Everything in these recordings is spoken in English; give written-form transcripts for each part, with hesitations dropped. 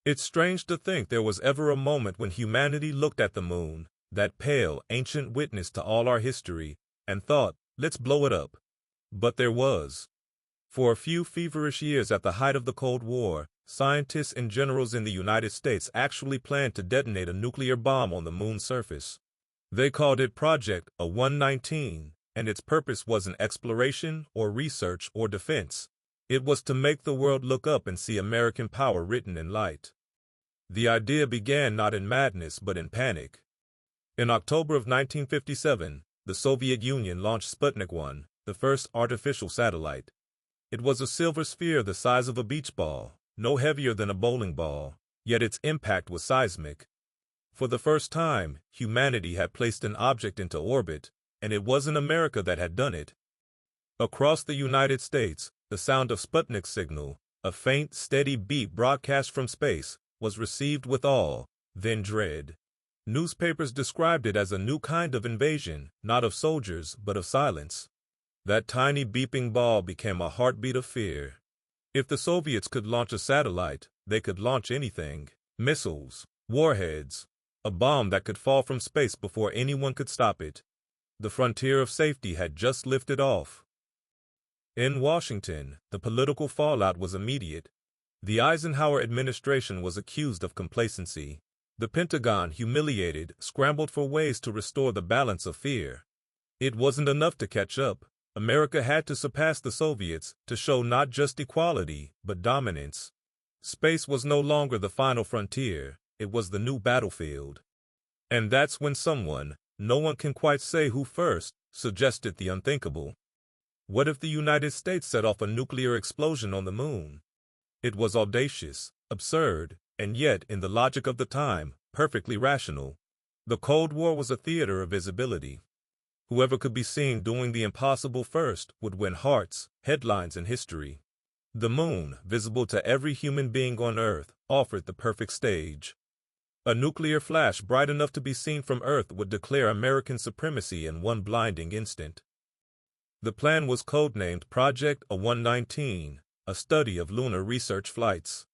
It's strange to think there was ever a moment when humanity looked at the moon, that pale, ancient witness to all our history, and thought, let's blow it up. But there was. For a few feverish years at the height of the Cold War, scientists and generals in the United States actually planned to detonate a nuclear bomb on the moon's surface. They called it Project A119, and its purpose wasn't exploration or research or defense. It was to make the world look up and see American power written in light. The idea began not in madness but in panic. In October of 1957, the Soviet Union launched Sputnik 1, the first artificial satellite. It was a silver sphere the size of a beach ball, no heavier than a bowling ball, yet its impact was seismic. For the first time, humanity had placed an object into orbit, and it wasn't America that had done it. Across the United States, the sound of Sputnik's signal, a faint, steady beat broadcast from space, was received with awe, then dread. Newspapers described it as a new kind of invasion, not of soldiers, but of silence. That tiny beeping ball became a heartbeat of fear. If the Soviets could launch a satellite, they could launch anything: missiles, warheads, a bomb that could fall from space before anyone could stop it. The frontier of safety had just lifted off. In Washington, the political fallout was immediate. The Eisenhower administration was accused of complacency. The Pentagon, humiliated, scrambled for ways to restore the balance of fear. It wasn't enough to catch up. America had to surpass the Soviets to show not just equality, but dominance. Space was no longer the final frontier, it was the new battlefield. And that's when someone, no one can quite say who first, suggested the unthinkable. What if the United States set off a nuclear explosion on the moon? It was audacious, absurd, and yet, in the logic of the time, perfectly rational. The Cold War was a theater of visibility. Whoever could be seen doing the impossible first would win hearts, headlines, and history. The moon, visible to every human being on Earth, offered the perfect stage. A nuclear flash bright enough to be seen from Earth would declare American supremacy in one blinding instant. The plan was codenamed Project A119, a study of lunar research flights.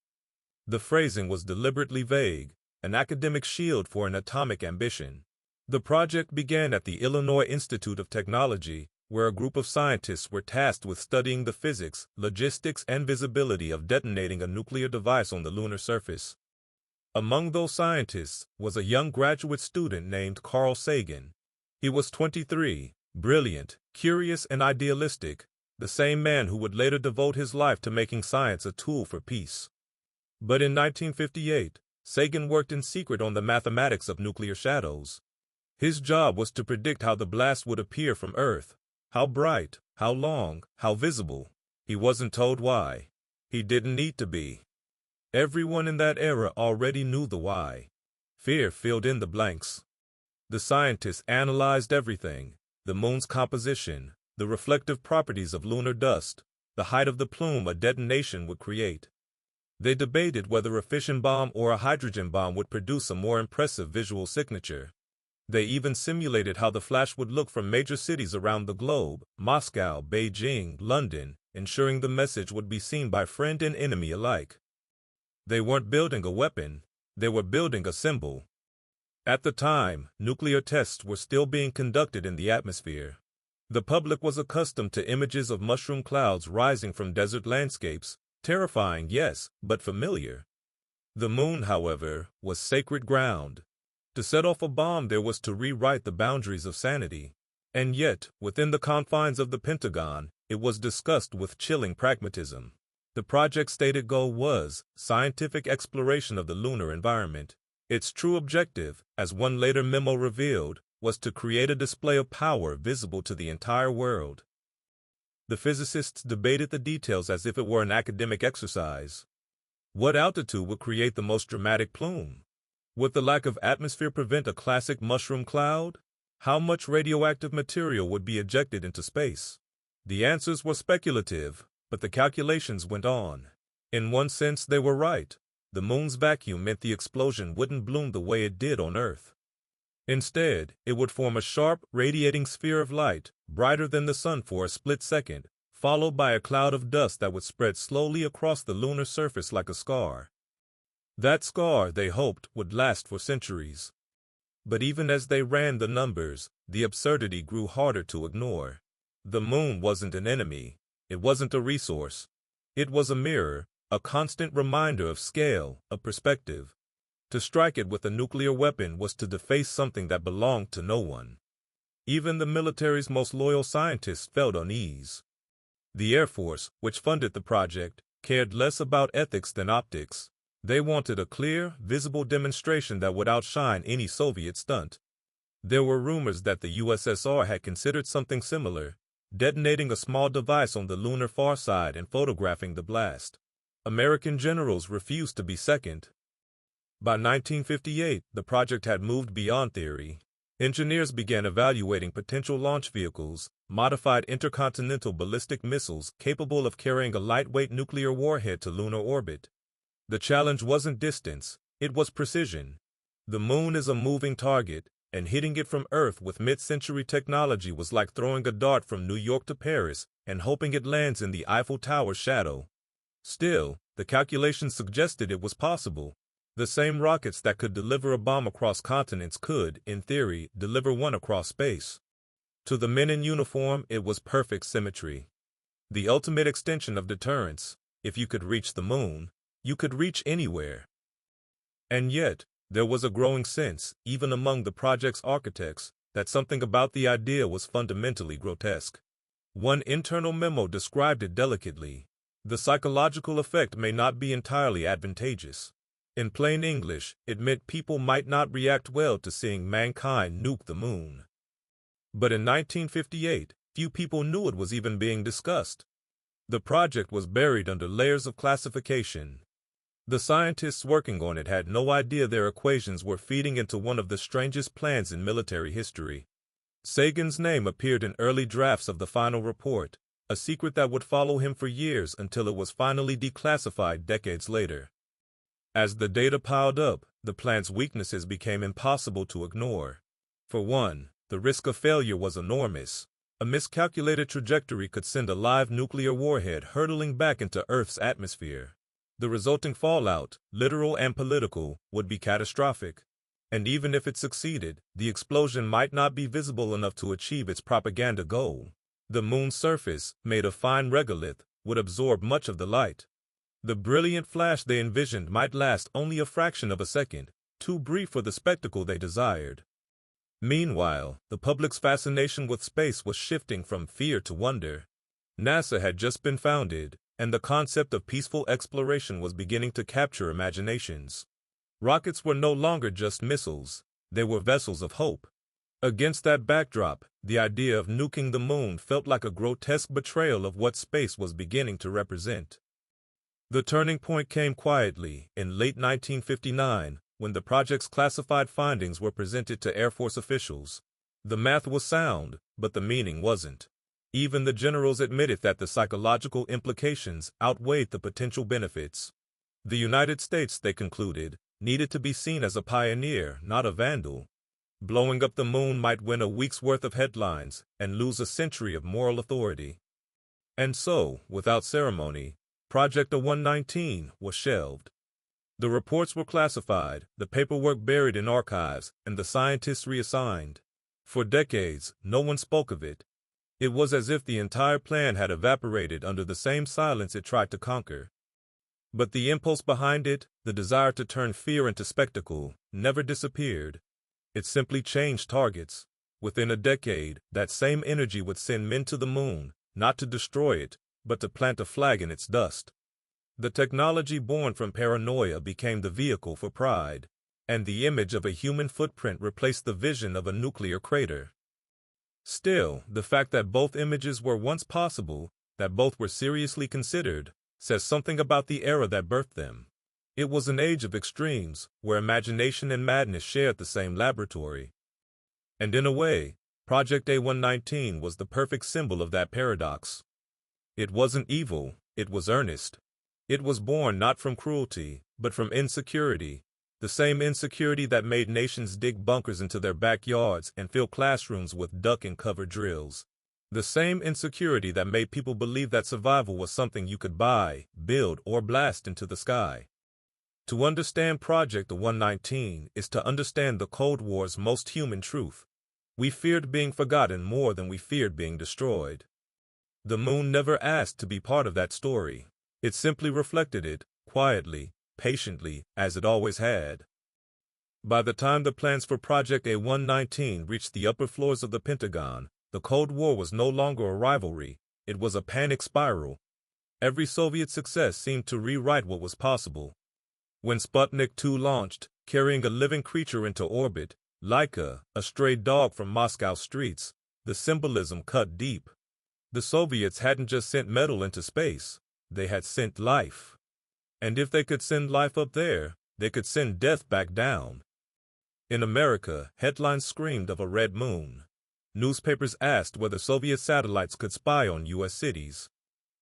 The phrasing was deliberately vague, an academic shield for an atomic ambition. The project began at the Illinois Institute of Technology, where a group of scientists were tasked with studying the physics, logistics, and visibility of detonating a nuclear device on the lunar surface. Among those scientists was a young graduate student named Carl Sagan. He was 23, brilliant, curious, and idealistic, the same man who would later devote his life to making science a tool for peace. But in 1958, Sagan worked in secret on the mathematics of nuclear shadows. His job was to predict how the blast would appear from Earth, how bright, how long, how visible. He wasn't told why. He didn't need to be. Everyone in that era already knew the why. Fear filled in the blanks. The scientists analyzed everything: the moon's composition, the reflective properties of lunar dust, the height of the plume a detonation would create. They debated whether a fission bomb or a hydrogen bomb would produce a more impressive visual signature. They even simulated how the flash would look from major cities around the globe: Moscow, Beijing, London, ensuring the message would be seen by friend and enemy alike. They weren't building a weapon, they were building a symbol. At the time, nuclear tests were still being conducted in the atmosphere. The public was accustomed to images of mushroom clouds rising from desert landscapes, terrifying, yes, but familiar. The moon, however, was sacred ground. To set off a bomb there was to rewrite the boundaries of sanity. And yet, within the confines of the Pentagon, it was discussed with chilling pragmatism. The project's stated goal was scientific exploration of the lunar environment. Its true objective, as one later memo revealed, was to create a display of power visible to the entire world. The physicists debated the details as if it were an academic exercise. What altitude would create the most dramatic plume? Would the lack of atmosphere prevent a classic mushroom cloud? How much radioactive material would be ejected into space? The answers were speculative, but the calculations went on. In one sense, they were right. The moon's vacuum meant the explosion wouldn't bloom the way it did on Earth. Instead, it would form a sharp, radiating sphere of light, brighter than the sun for a split second, followed by a cloud of dust that would spread slowly across the lunar surface like a scar. That scar, they hoped, would last for centuries. But even as they ran the numbers, the absurdity grew harder to ignore. The moon wasn't an enemy. It wasn't a resource. It was a mirror, a constant reminder of scale, of perspective. To strike it with a nuclear weapon was to deface something that belonged to no one. Even the military's most loyal scientists felt unease. The Air Force, which funded the project, cared less about ethics than optics. They wanted a clear, visible demonstration that would outshine any Soviet stunt. There were rumors that the USSR had considered something similar, detonating a small device on the lunar far side and photographing the blast. American generals refused to be second. By 1958, the project had moved beyond theory. Engineers began evaluating potential launch vehicles, modified intercontinental ballistic missiles capable of carrying a lightweight nuclear warhead to lunar orbit. The challenge wasn't distance, it was precision. The moon is a moving target, and hitting it from Earth with mid-century technology was like throwing a dart from New York to Paris and hoping it lands in the Eiffel Tower's shadow. Still, the calculations suggested it was possible. The same rockets that could deliver a bomb across continents could, in theory, deliver one across space. To the men in uniform, it was perfect symmetry. The ultimate extension of deterrence. If you could reach the moon, you could reach anywhere. And yet, there was a growing sense, even among the project's architects, that something about the idea was fundamentally grotesque. One internal memo described it delicately. The psychological effect may not be entirely advantageous. In plain English, it meant people might not react well to seeing mankind nuke the moon. But in 1958, few people knew it was even being discussed. The project was buried under layers of classification. The scientists working on it had no idea their equations were feeding into one of the strangest plans in military history. Sagan's name appeared in early drafts of the final report, a secret that would follow him for years until it was finally declassified decades later. As the data piled up, the plan's weaknesses became impossible to ignore. For one, the risk of failure was enormous. A miscalculated trajectory could send a live nuclear warhead hurtling back into Earth's atmosphere. The resulting fallout, literal and political, would be catastrophic. And even if it succeeded, the explosion might not be visible enough to achieve its propaganda goal. The moon's surface, made of fine regolith, would absorb much of the light. The brilliant flash they envisioned might last only a fraction of a second, too brief for the spectacle they desired. Meanwhile, the public's fascination with space was shifting from fear to wonder. NASA had just been founded, and the concept of peaceful exploration was beginning to capture imaginations. Rockets were no longer just missiles, they were vessels of hope. Against that backdrop, the idea of nuking the moon felt like a grotesque betrayal of what space was beginning to represent. The turning point came quietly, in late 1959, when the project's classified findings were presented to Air Force officials. The math was sound, but the meaning wasn't. Even the generals admitted that the psychological implications outweighed the potential benefits. The United States, they concluded, needed to be seen as a pioneer, not a vandal. Blowing up the moon might win a week's worth of headlines and lose a century of moral authority. And so, without ceremony, Project A119 was shelved. The reports were classified, the paperwork buried in archives, and the scientists reassigned. For decades, no one spoke of it. It was as if the entire plan had evaporated under the same silence it tried to conquer. But the impulse behind it, the desire to turn fear into spectacle, never disappeared. It simply changed targets. Within a decade, that same energy would send men to the moon, not to destroy it, but to plant a flag in its dust. The technology born from paranoia became the vehicle for pride, and the image of a human footprint replaced the vision of a nuclear crater. Still, the fact that both images were once possible, that both were seriously considered, says something about the era that birthed them. It was an age of extremes, where imagination and madness shared the same laboratory. And in a way, Project A119 was the perfect symbol of that paradox. It wasn't evil, it was earnest. It was born not from cruelty, but from insecurity, the same insecurity that made nations dig bunkers into their backyards and fill classrooms with duck-and-cover drills. The same insecurity that made people believe that survival was something you could buy, build, or blast into the sky. To understand Project A119 is to understand the Cold War's most human truth. We feared being forgotten more than we feared being destroyed. The moon never asked to be part of that story. It simply reflected it, quietly, patiently, as it always had. By the time the plans for Project A119 reached the upper floors of the Pentagon, the Cold War was no longer a rivalry, it was a panic spiral. Every Soviet success seemed to rewrite what was possible. When Sputnik 2 launched, carrying a living creature into orbit, Laika, a stray dog from Moscow streets, the symbolism cut deep. The Soviets hadn't just sent metal into space, they had sent life. And if they could send life up there, they could send death back down. In America, headlines screamed of a red moon. Newspapers asked whether Soviet satellites could spy on U.S. cities.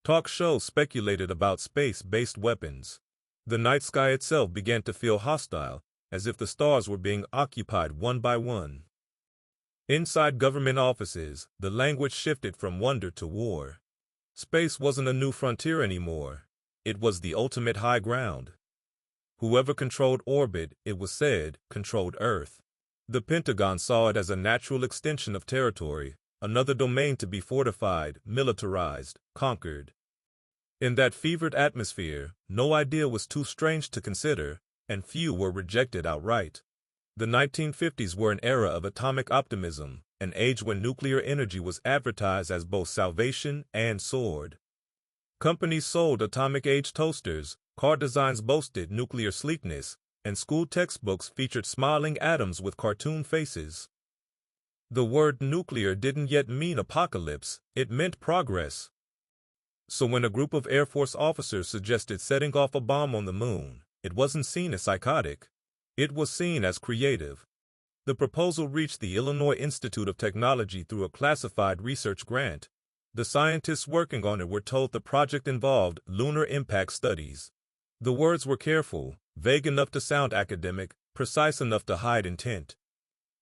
Talk shows speculated about space-based weapons. The night sky itself began to feel hostile, as if the stars were being occupied one by one. Inside government offices, the language shifted from wonder to war. Space wasn't a new frontier anymore. It was the ultimate high ground. Whoever controlled orbit, it was said, controlled Earth. The Pentagon saw it as a natural extension of territory, another domain to be fortified, militarized, conquered. In that fevered atmosphere, no idea was too strange to consider, and few were rejected outright. The 1950s were an era of atomic optimism, an age when nuclear energy was advertised as both salvation and sword. Companies sold atomic-age toasters, car designs boasted nuclear sleekness, and school textbooks featured smiling atoms with cartoon faces. The word nuclear didn't yet mean apocalypse, it meant progress. So when a group of Air Force officers suggested setting off a bomb on the moon, it wasn't seen as psychotic. It was seen as creative. The proposal reached the Illinois Institute of Technology through a classified research grant. The scientists working on it were told the project involved lunar impact studies. The words were careful, vague enough to sound academic, precise enough to hide intent.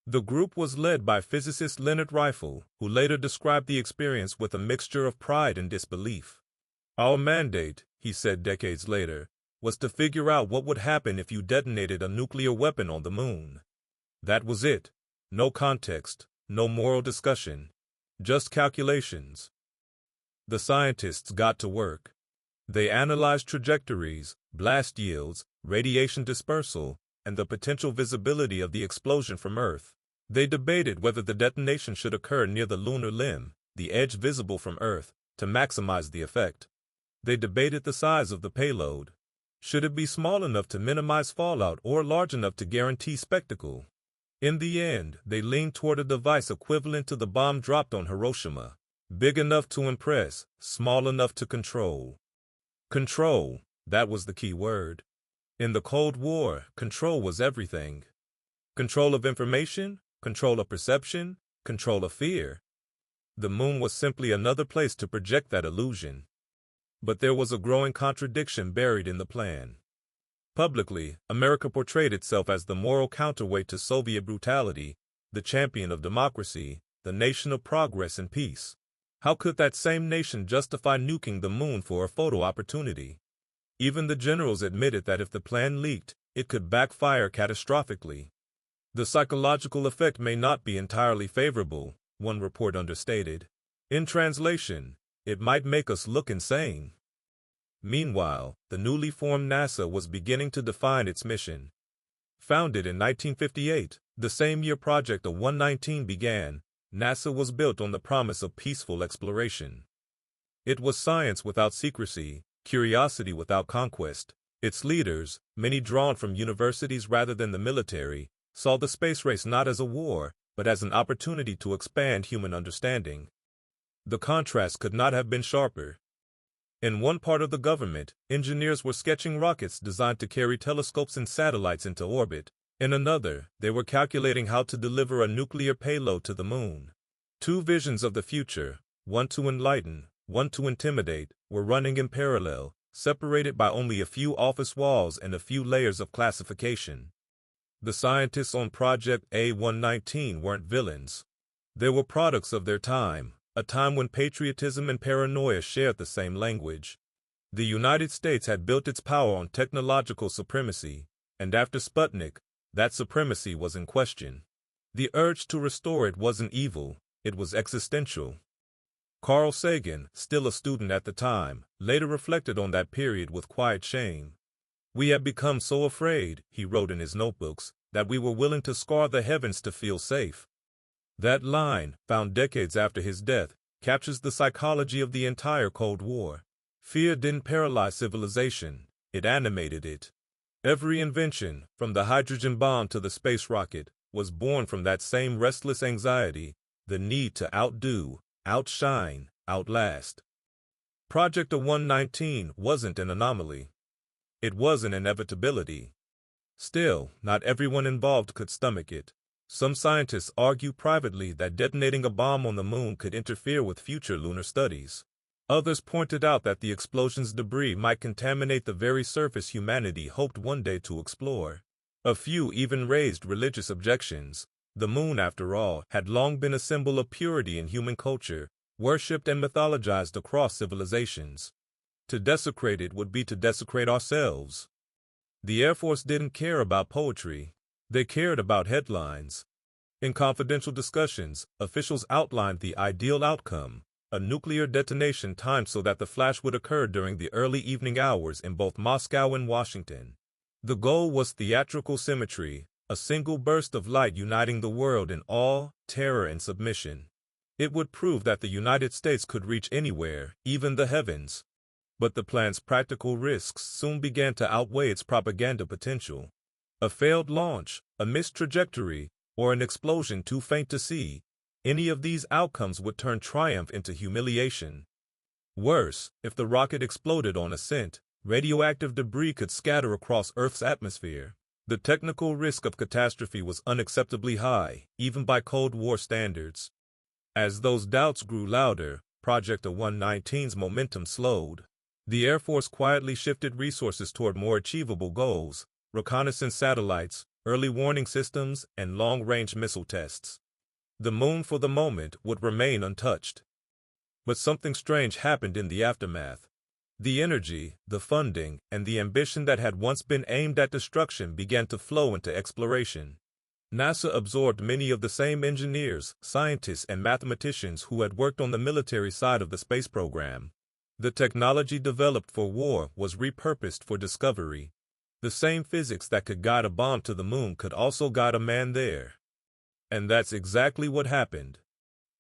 The group was led by physicist Leonard Reifel, who later described the experience with a mixture of pride and disbelief. "Our mandate," he said decades later, was to figure out what would happen if you detonated a nuclear weapon on the moon. That was it. No context, no moral discussion, just calculations. The scientists got to work. They analyzed trajectories, blast yields, radiation dispersal, and the potential visibility of the explosion from Earth. They debated whether the detonation should occur near the lunar limb, the edge visible from Earth, to maximize the effect. They debated the size of the payload. Should it be small enough to minimize fallout or large enough to guarantee spectacle? In the end, they leaned toward a device equivalent to the bomb dropped on Hiroshima. Big enough to impress, small enough to control. Control, that was the key word. In the Cold War, control was everything. Control of information, control of perception, control of fear. The moon was simply another place to project that illusion. But there was a growing contradiction buried in the plan. Publicly, America portrayed itself as the moral counterweight to Soviet brutality, the champion of democracy, the nation of progress and peace. How could that same nation justify nuking the moon for a photo opportunity? Even the generals admitted that if the plan leaked, it could backfire catastrophically. The psychological effect may not be entirely favorable, one report understated. In translation, it might make us look insane. Meanwhile, the newly formed NASA was beginning to define its mission. Founded in 1958, the same year Project A119 began, NASA was built on the promise of peaceful exploration. It was science without secrecy, curiosity without conquest. Its leaders, many drawn from universities rather than the military, saw the space race not as a war, but as an opportunity to expand human understanding. The contrast could not have been sharper. In one part of the government, engineers were sketching rockets designed to carry telescopes and satellites into orbit. In another, they were calculating how to deliver a nuclear payload to the moon. Two visions of the future, one to enlighten, one to intimidate, were running in parallel, separated by only a few office walls and a few layers of classification. The scientists on Project A119 weren't villains. They were products of their time, a time when patriotism and paranoia shared the same language. The United States had built its power on technological supremacy, and after Sputnik, that supremacy was in question. The urge to restore it wasn't evil, it was existential. Carl Sagan, still a student at the time, later reflected on that period with quiet shame. "We had become so afraid," he wrote in his notebooks, "that we were willing to scar the heavens to feel safe." That line, found decades after his death, captures the psychology of the entire Cold War. Fear didn't paralyze civilization, it animated it. Every invention, from the hydrogen bomb to the space rocket, was born from that same restless anxiety, the need to outdo, outshine, outlast. Project A119 wasn't an anomaly. It was an inevitability. Still, not everyone involved could stomach it. Some scientists argue privately that detonating a bomb on the moon could interfere with future lunar studies. Others pointed out that the explosion's debris might contaminate the very surface humanity hoped one day to explore. A few even raised religious objections. The moon, after all, had long been a symbol of purity in human culture, worshipped and mythologized across civilizations. To desecrate it would be to desecrate ourselves. The Air Force didn't care about poetry. They cared about headlines. In confidential discussions, officials outlined the ideal outcome: a nuclear detonation timed so that the flash would occur during the early evening hours in both Moscow and Washington. The goal was theatrical symmetry, a single burst of light uniting the world in awe, terror, and submission. It would prove that the United States could reach anywhere, even the heavens. But the plan's practical risks soon began to outweigh its propaganda potential. A failed launch, a missed trajectory, or an explosion too faint to see, any of these outcomes would turn triumph into humiliation. Worse, if the rocket exploded on ascent, radioactive debris could scatter across Earth's atmosphere. The technical risk of catastrophe was unacceptably high, even by Cold War standards. As those doubts grew louder, Project A119's momentum slowed. The Air Force quietly shifted resources toward more achievable goals: reconnaissance satellites, early warning systems, and long-range missile tests. The moon, for the moment, would remain untouched. But something strange happened in the aftermath. The energy, the funding, and the ambition that had once been aimed at destruction began to flow into exploration. NASA absorbed many of the same engineers, scientists, and mathematicians who had worked on the military side of the space program. The technology developed for war was repurposed for discovery. The same physics that could guide a bomb to the moon could also guide a man there. And that's exactly what happened.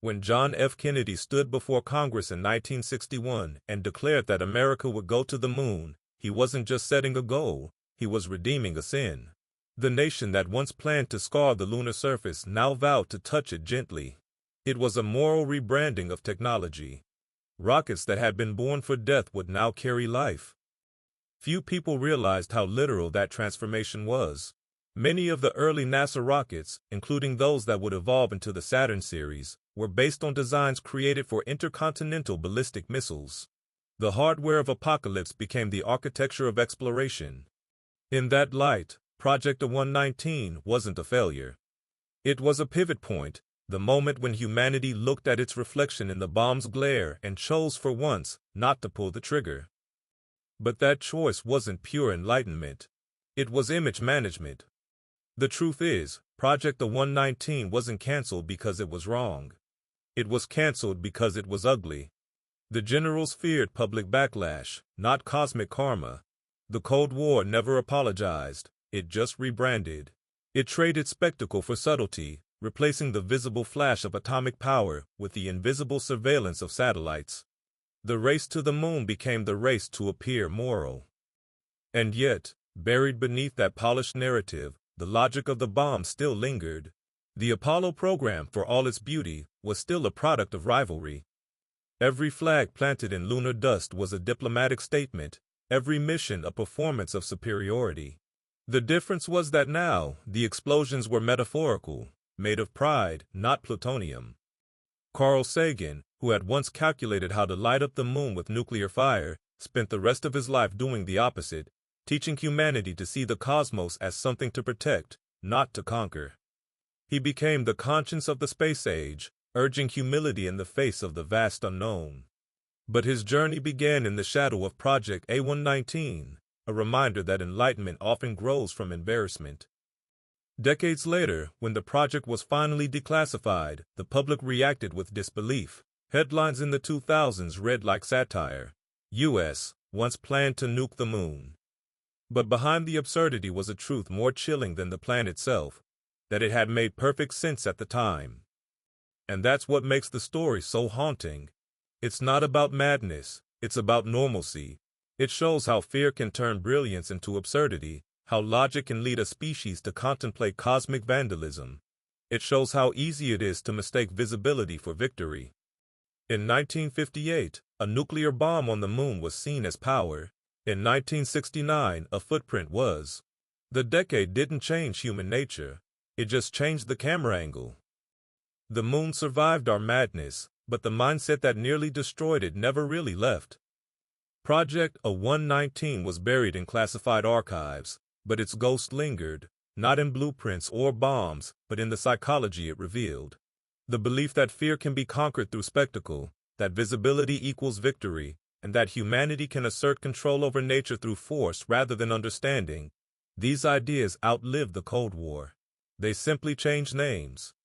When John F. Kennedy stood before Congress in 1961 and declared that America would go to the moon, he wasn't just setting a goal, he was redeeming a sin. The nation that once planned to scar the lunar surface now vowed to touch it gently. It was a moral rebranding of technology. Rockets that had been born for death would now carry life. Few people realized how literal that transformation was. Many of the early NASA rockets, including those that would evolve into the Saturn series, were based on designs created for intercontinental ballistic missiles. The hardware of apocalypse became the architecture of exploration. In that light, Project A119 wasn't a failure. It was a pivot point, the moment when humanity looked at its reflection in the bomb's glare and chose for once not to pull the trigger. But that choice wasn't pure enlightenment. It was image management. The truth is, Project A119 wasn't canceled because it was wrong. It was canceled because it was ugly. The generals feared public backlash, not cosmic karma. The Cold War never apologized, it just rebranded. It traded spectacle for subtlety, replacing the visible flash of atomic power with the invisible surveillance of satellites. The race to the moon became the race to appear moral. And yet, buried beneath that polished narrative, the logic of the bomb still lingered. The Apollo program, for all its beauty, was still a product of rivalry. Every flag planted in lunar dust was a diplomatic statement, every mission a performance of superiority. The difference was that now, the explosions were metaphorical, made of pride, not plutonium. Carl Sagan, who had once calculated how to light up the moon with nuclear fire, spent the rest of his life doing the opposite, teaching humanity to see the cosmos as something to protect, not to conquer. He became the conscience of the space age, urging humility in the face of the vast unknown. But his journey began in the shadow of Project A119, a reminder that enlightenment often grows from embarrassment. Decades later, when the project was finally declassified, the public reacted with disbelief. Headlines in the 2000s read like satire. U.S. once planned to nuke the moon. But behind the absurdity was a truth more chilling than the plan itself, that it had made perfect sense at the time. And that's what makes the story so haunting. It's not about madness, it's about normalcy. It shows how fear can turn brilliance into absurdity, how logic can lead a species to contemplate cosmic vandalism. It shows how easy it is to mistake visibility for victory. In 1958, a nuclear bomb on the moon was seen as power. In 1969, a footprint was. The decade didn't change human nature, it just changed the camera angle. The moon survived our madness, but the mindset that nearly destroyed it never really left. Project A119 was buried in classified archives, but its ghost lingered, not in blueprints or bombs, but in the psychology it revealed. The belief that fear can be conquered through spectacle, that visibility equals victory, and that humanity can assert control over nature through force rather than understanding. These ideas outlived the Cold War. They simply changed names.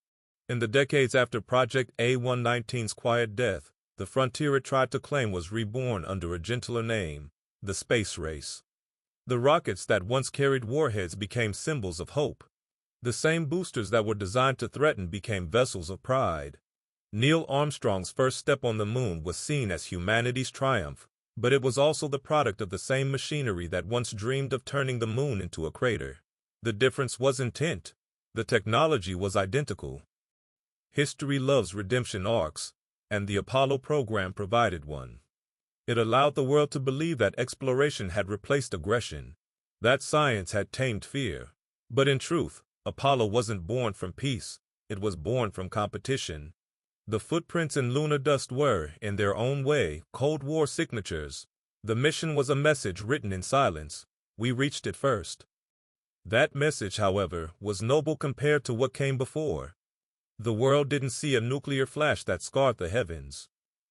In the decades after Project A119's quiet death, the frontier it tried to claim was reborn under a gentler name, the space race. The rockets that once carried warheads became symbols of hope. The same boosters that were designed to threaten became vessels of pride. Neil Armstrong's first step on the moon was seen as humanity's triumph, but it was also the product of the same machinery that once dreamed of turning the moon into a crater. The difference was intent. The technology was identical. History loves redemption arcs, and the Apollo program provided one. It allowed the world to believe that exploration had replaced aggression, that science had tamed fear. But in truth, Apollo wasn't born from peace, it was born from competition. The footprints in lunar dust were, in their own way, Cold War signatures. The mission was a message written in silence. We reached it first. That message, however, was noble compared to what came before. The world didn't see a nuclear flash that scarred the heavens.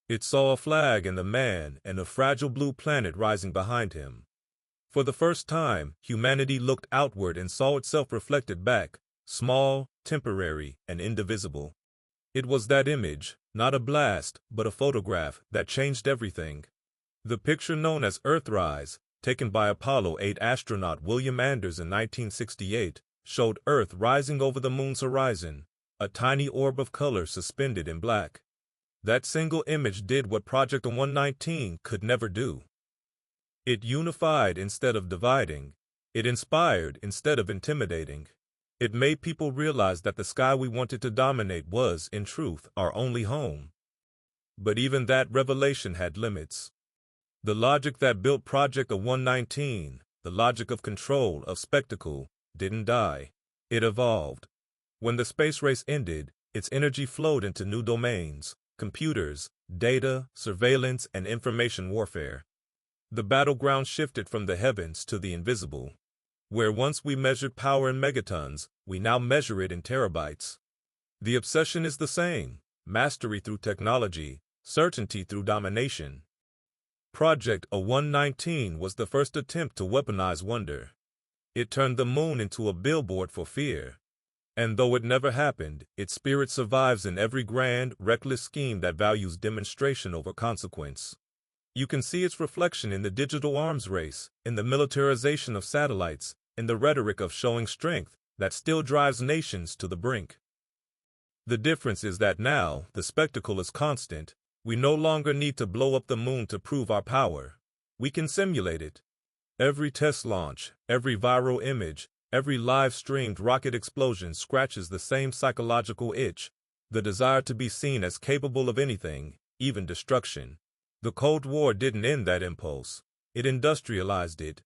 It saw a flag and a man and a fragile blue planet rising behind him. For the first time, humanity looked outward and saw itself reflected back, small, temporary, and indivisible. It was that image, not a blast, but a photograph, that changed everything. The picture known as Earthrise, taken by Apollo 8 astronaut William Anders in 1968, showed Earth rising over the moon's horizon, a tiny orb of color suspended in black. That single image did what Project A119 could never do. It unified instead of dividing. It inspired instead of intimidating. It made people realize that the sky we wanted to dominate was, in truth, our only home. But even that revelation had limits. The logic that built Project A119, the logic of control, of spectacle, didn't die. It evolved. When the space race ended, its energy flowed into new domains: computers, data, surveillance, and information warfare. The battleground shifted from the heavens to the invisible. Where once we measured power in megatons, we now measure it in terabytes. The obsession is the same: mastery through technology, certainty through domination. Project A119 was the first attempt to weaponize wonder. It turned the moon into a billboard for fear. And though it never happened, its spirit survives in every grand, reckless scheme that values demonstration over consequence. You can see its reflection in the digital arms race, in the militarization of satellites, in the rhetoric of showing strength that still drives nations to the brink. The difference is that now, the spectacle is constant. We no longer need to blow up the moon to prove our power. We can simulate it. Every test launch, every viral image, every live-streamed rocket explosion scratches the same psychological itch, the desire to be seen as capable of anything, even destruction. The Cold War didn't end that impulse. It industrialized it.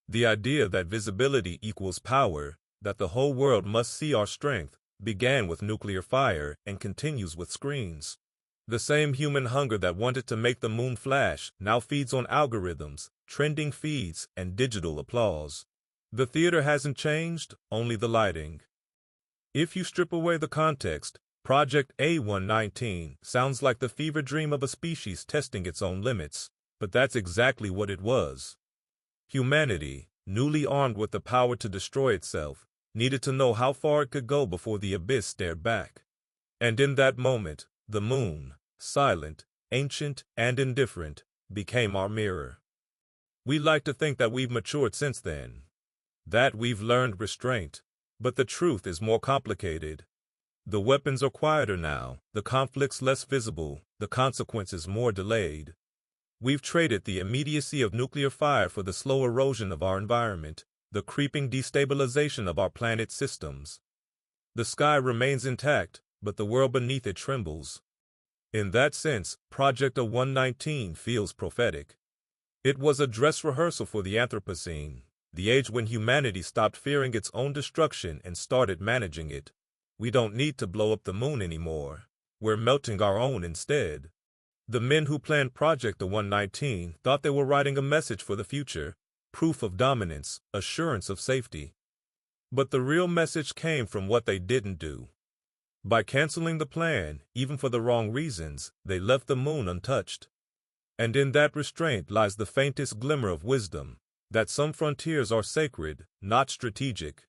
The idea that visibility equals power, that the whole world must see our strength, began with nuclear fire and continues with screens. The same human hunger that wanted to make the moon flash now feeds on algorithms, trending feeds, and digital applause. The theater hasn't changed, only the lighting. If you strip away the context, Project A119 sounds like the fever dream of a species testing its own limits, but that's exactly what it was. Humanity, newly armed with the power to destroy itself, needed to know how far it could go before the abyss stared back. And in that moment, the moon, silent, ancient, and indifferent, became our mirror. We like to think that we've matured since then, that we've learned restraint, but the truth is more complicated. The weapons are quieter now, the conflicts less visible, the consequences more delayed. We've traded the immediacy of nuclear fire for the slow erosion of our environment, the creeping destabilization of our planet's systems. The sky remains intact, but the world beneath it trembles. In that sense, Project A119 feels prophetic. It was a dress rehearsal for the Anthropocene, the age when humanity stopped fearing its own destruction and started managing it. We don't need to blow up the moon anymore. We're melting our own instead. The men who planned Project A119 thought they were writing a message for the future, proof of dominance, assurance of safety. But the real message came from what they didn't do. By canceling the plan, even for the wrong reasons, they left the moon untouched. And in that restraint lies the faintest glimmer of wisdom, that some frontiers are sacred, not strategic.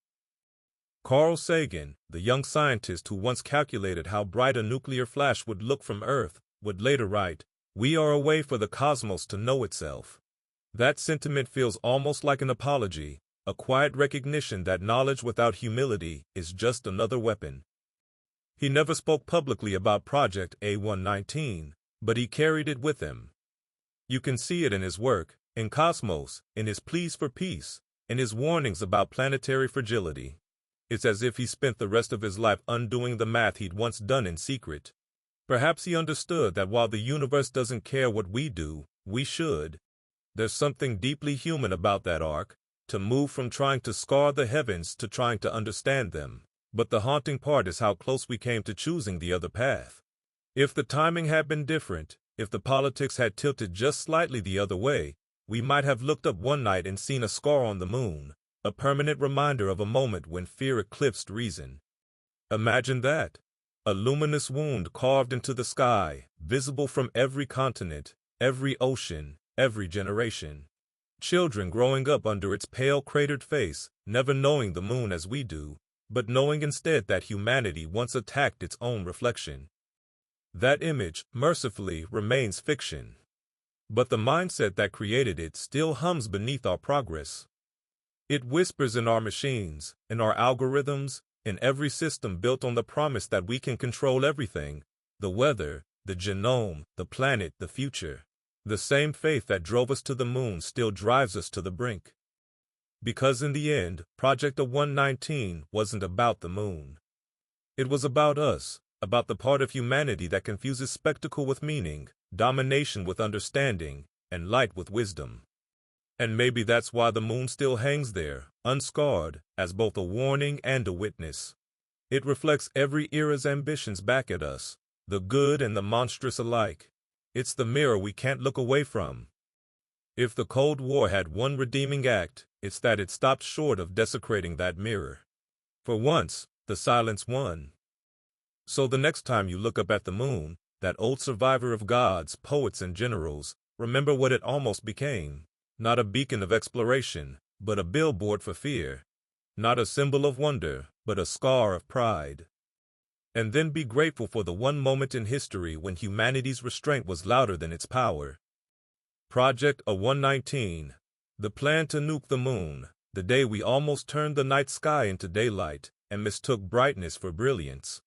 Carl Sagan, the young scientist who once calculated how bright a nuclear flash would look from Earth, would later write, "We are a way for the cosmos to know itself." That sentiment feels almost like an apology, a quiet recognition that knowledge without humility is just another weapon. He never spoke publicly about Project A119, but he carried it with him. You can see it in his work, in Cosmos, in his pleas for peace, in his warnings about planetary fragility. It's as if he spent the rest of his life undoing the math he'd once done in secret. Perhaps he understood that while the universe doesn't care what we do, we should. There's something deeply human about that arc, to move from trying to scar the heavens to trying to understand them. But the haunting part is how close we came to choosing the other path. If the timing had been different, if the politics had tilted just slightly the other way, we might have looked up one night and seen a scar on the moon, a permanent reminder of a moment when fear eclipsed reason. Imagine that. A luminous wound carved into the sky, visible from every continent, every ocean, every generation. Children growing up under its pale cratered face, never knowing the moon as we do, but knowing instead that humanity once attacked its own reflection. That image, mercifully, remains fiction. But the mindset that created it still hums beneath our progress. It whispers in our machines, in our algorithms, in every system built on the promise that we can control everything, the weather, the genome, the planet, the future. The same faith that drove us to the moon still drives us to the brink. Because in the end, Project A119 wasn't about the moon. It was about us, about the part of humanity that confuses spectacle with meaning, domination with understanding, and light with wisdom. And maybe that's why the moon still hangs there, unscarred, as both a warning and a witness. It reflects every era's ambitions back at us, the good and the monstrous alike. It's the mirror we can't look away from. If the Cold War had one redeeming act, it's that it stopped short of desecrating that mirror. For once, the silence won. So the next time you look up at the moon, that old survivor of gods, poets, and generals, remember what it almost became. Not a beacon of exploration, but a billboard for fear. Not a symbol of wonder, but a scar of pride. And then be grateful for the one moment in history when humanity's restraint was louder than its power. Project A119, the plan to nuke the moon, the day we almost turned the night sky into daylight and mistook brightness for brilliance.